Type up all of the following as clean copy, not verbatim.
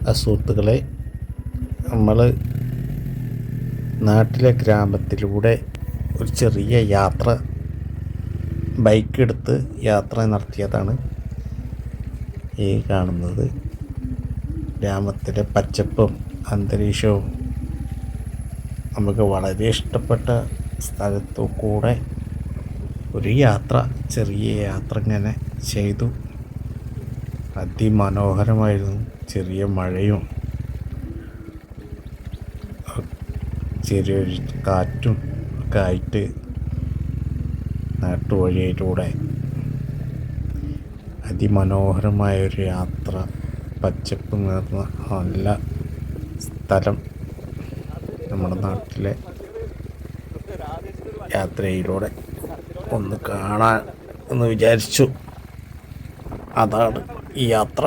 സുഹൃത്തുക്കളെ, നമ്മൾ നാട്ടിലെ ഗ്രാമത്തിലൂടെ ഒരു ചെറിയ യാത്ര ബൈക്കെടുത്ത് യാത്ര നടത്തിയതാണ് ഈ കാണുന്നത്. ഗ്രാമത്തിലെ പച്ചപ്പും അന്തരീക്ഷവും നമുക്ക് വളരെ ഇഷ്ടപ്പെട്ട സ്ഥലത്തു കൂടെ ഒരു യാത്ര, ചെറിയ യാത്ര ഇങ്ങനെ ചെയ്തു. അതിമനോഹരമായിരുന്നു. ചെറിയ മഴയും ചെറിയൊരു കാറ്റും ഒക്കെ ആയിട്ട് നാട്ടുവഴിയിലൂടെ അതിമനോഹരമായൊരു യാത്ര. പച്ചപ്പ് നിറഞ്ഞ നല്ല സ്ഥലം നമ്മുടെ നാട്ടിലെ യാത്രയിലൂടെ ഒന്ന് കാണാൻ എന്ന് വിചാരിച്ചു. അതാണ് ഈ യാത്ര.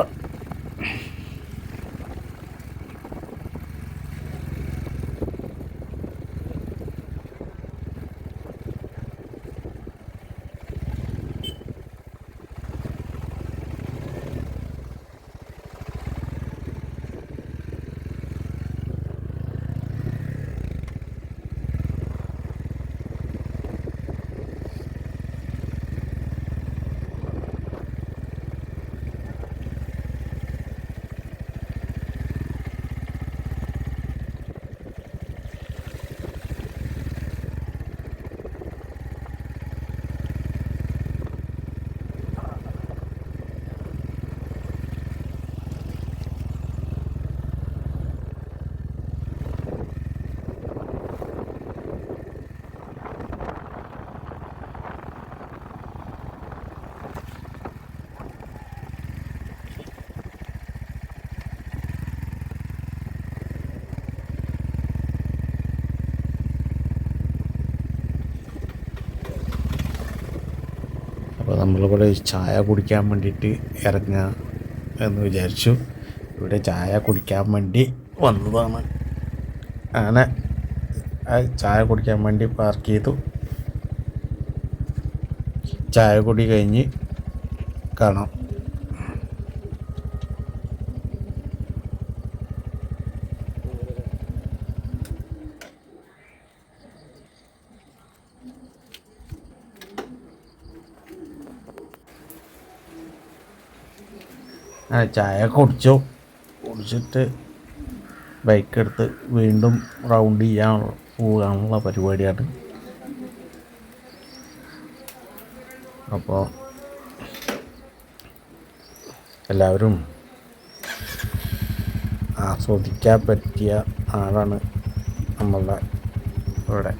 അപ്പോൾ നമ്മളിവിടെ ചായ കുടിക്കാൻ വേണ്ടിയിട്ട് ഇറങ്ങുക എന്ന് വിചാരിച്ചു. ഇവിടെ ചായ കുടിക്കാൻ വേണ്ടി വന്നതാണ്. അങ്ങനെ ചായ കുടിക്കാൻ വേണ്ടി പാർക്ക് ചെയ്തു. ചായ കുടി കഴിഞ്ഞ് കാണാം. ചായ കുടിച്ചിട്ട് ബൈക്കെടുത്ത് വീണ്ടും റൗണ്ട് പോകാനുള്ള പരിപാടിയാണ്. അപ്പോൾ എല്ലാവരും ആസ്വദിക്കാൻ പറ്റിയ ആളാണ് നമ്മളുടെ ഇവിടെ.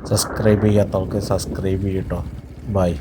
സബ്സ്ക്രൈബ് ചെയ്യാത്തവർക്ക് സബ്സ്ക്രൈബ് ചെയ്യട്ടോ. ബൈ.